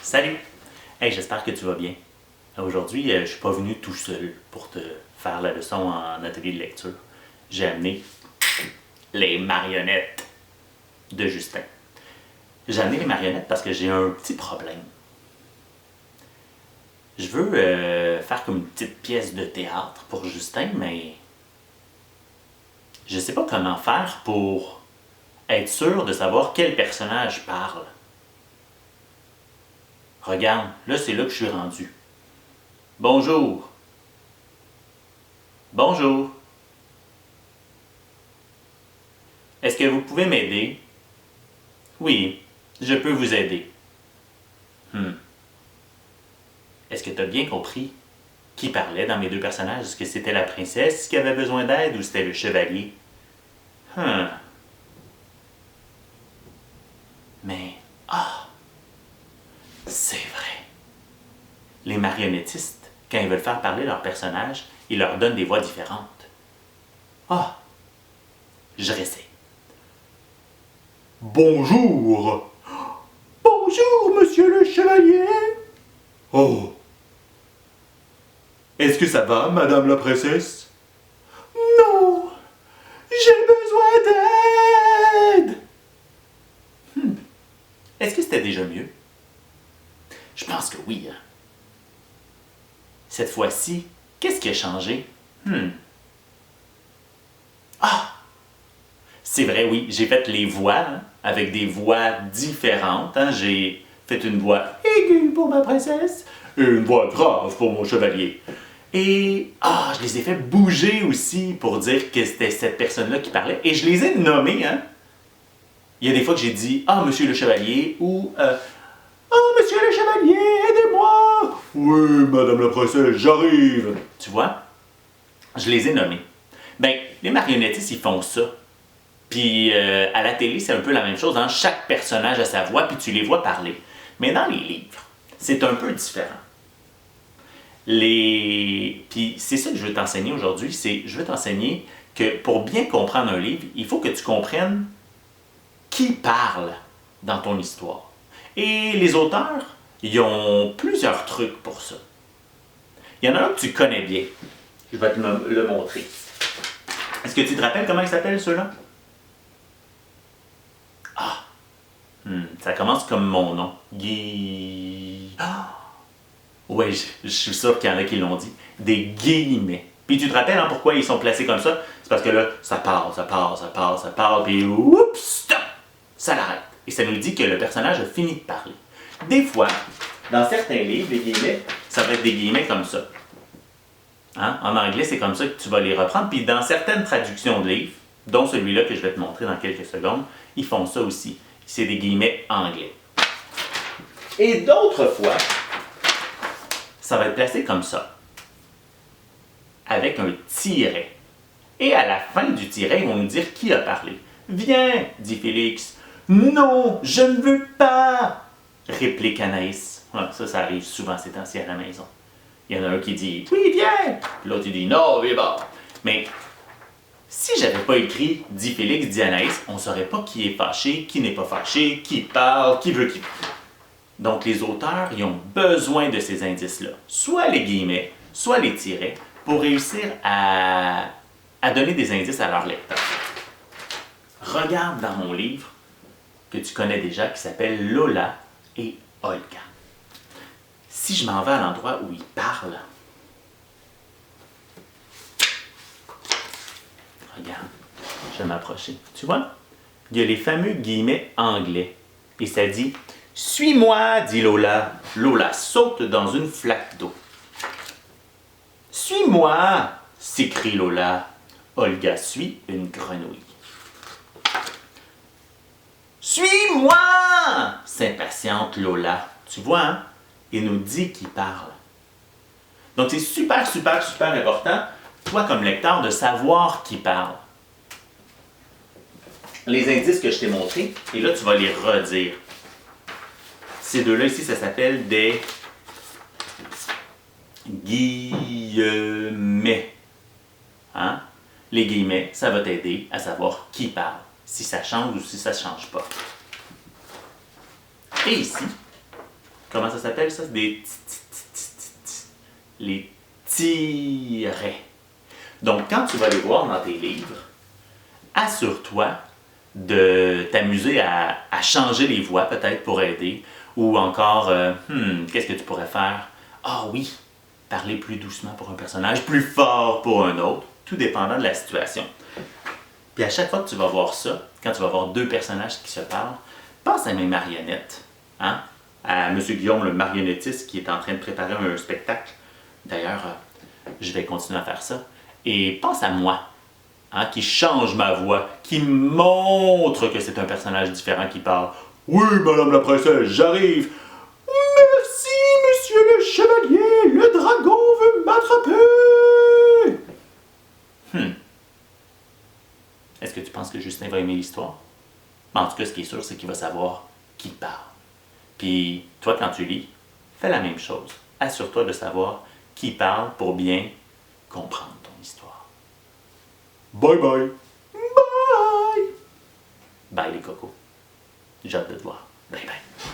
Salut! Hey, j'espère que tu vas bien. Aujourd'hui, je suis pas venu tout seul pour te faire la leçon en atelier de lecture. J'ai amené les marionnettes de Justin. J'ai amené les marionnettes parce que j'ai un petit problème. Je veux faire comme une petite pièce de théâtre pour Justin, mais je sais pas comment faire pour être sûr de savoir quel personnage parle. Regarde, là c'est là que je suis rendu. Bonjour. Bonjour. Est-ce que vous pouvez m'aider? Oui, je peux vous aider. Est-ce que tu as bien compris qui parlait dans mes deux personnages? Est-ce que c'était la princesse qui avait besoin d'aide ou c'était le chevalier? Mais, c'est vrai. Les marionnettistes, quand ils veulent faire parler leur personnage, ils leur donnent des voix différentes. Je réessaye. Bonjour! Bonjour, monsieur le chevalier! Oh! Est-ce que ça va, madame la princesse? Non! J'ai besoin d'aide! Est-ce que c'était déjà mieux? Je pense que oui. Hein? Cette fois-ci, qu'est-ce qui a changé? C'est vrai, oui, j'ai fait les voix, hein, avec des voix différentes. Hein. J'ai fait une voix aiguë pour ma princesse et une voix grave pour mon chevalier. Et je les ai fait bouger aussi pour dire que c'était cette personne-là qui parlait. Et je les ai nommés. Hein. Il y a des fois que j'ai dit « Ah, monsieur le chevalier » ou « Ah, monsieur le chevalier, aidez-moi! »« Oui, madame la princesse, j'arrive! » Tu vois? Je les ai nommés. Ben, les marionnettistes, ils font ça. Puis à la télé, c'est un peu la même chose. Hein? Chaque personnage a sa voix, puis tu les vois parler. Mais dans les livres, c'est un peu différent. Puis c'est ça que je veux t'enseigner aujourd'hui. Je veux t'enseigner que pour bien comprendre un livre, il faut que tu comprennes qui parle dans ton histoire. Et les auteurs, ils ont plusieurs trucs pour ça. Il y en a un que tu connais bien. Je vais te le montrer. Est-ce que tu te rappelles comment il s'appelle ceux-là? Ça commence comme mon nom. Guy... Oui, je suis sûr qu'il y en a qui l'ont dit. Des guillemets. Puis tu te rappelles hein, pourquoi ils sont placés comme ça? C'est parce que là, ça parle, puis oups, stop! Ça l'arrête. Et ça nous dit que le personnage a fini de parler. Des fois, dans certains livres, les guillemets, ça va être des guillemets comme ça. Hein? En anglais, c'est comme ça que tu vas les reprendre. Puis dans certaines traductions de livres, dont celui-là que je vais te montrer dans quelques secondes, ils font ça aussi. C'est des guillemets anglais. Et d'autres fois, ça va être placé comme ça, avec un tiret. Et à la fin du tiret, ils vont nous dire qui a parlé. « Viens, dit Félix. »« Non, je ne veux pas, réplique Anaïs. » Ça arrive souvent ces temps-ci à la maison. Il y en a un qui dit « Oui, viens » puis l'autre il dit « Non, viens pas. » Mais si j'avais pas écrit « dit Félix, dit Anaïs », on ne saurait pas qui est fâché, qui n'est pas fâché, qui parle, qui veut qui. Donc les auteurs, ils ont besoin de ces indices-là. Soit les guillemets, soit les tirets, pour réussir à donner des indices à leur lecteur. Regarde dans mon livre, que tu connais déjà, qui s'appelle Lola et Olga. Si je m'en vais à l'endroit où ils parlent, regarde, je vais m'approcher. Tu vois, il y a les fameux guillemets anglais. Et ça dit « Suis-moi », dit Lola. Lola saute dans une flaque d'eau. « Suis-moi », s'écrie Lola. Olga suit une grenouille. « Suis-moi », s'impatiente Lola. Tu vois, hein? Il nous dit qu'il parle. Donc c'est super important, toi comme lecteur, de savoir qui parle. Les indices que je t'ai montrés, et là tu vas les redire. Ces deux-là ici, ça s'appelle des guillemets. Hein? Les guillemets, ça va t'aider à savoir qui parle, si ça change ou si ça ne change pas. Et ici, Comment ça s'appelle ça? Des les tirets. Donc, quand tu vas les voir dans tes livres, assure-toi de t'amuser à changer les voix peut-être pour aider. Ou encore, qu'est-ce que tu pourrais faire? Ah oui, parler plus doucement pour un personnage, plus fort pour un autre, tout dépendant de la situation. Puis à chaque fois que tu vas voir ça, quand tu vas voir deux personnages qui se parlent, pense à mes marionnettes. Hein? À M. Guillaume, le marionnettiste, qui est en train de préparer un spectacle. D'ailleurs, je vais continuer à faire ça. Et pense à moi, hein, qui change ma voix, qui montre que c'est un personnage différent qui parle. Oui, madame la princesse, j'arrive. Merci, monsieur le chevalier, le dragon veut m'attraper. Est-ce que tu penses que Justin va aimer l'histoire? En tout cas, ce qui est sûr, c'est qu'il va savoir qui parle. Puis, toi, quand tu lis, fais la même chose. Assure-toi de savoir qui parle pour bien comprendre ton histoire. Bye bye! Bye! Bye les cocos. J'ai hâte de te voir. Bye bye.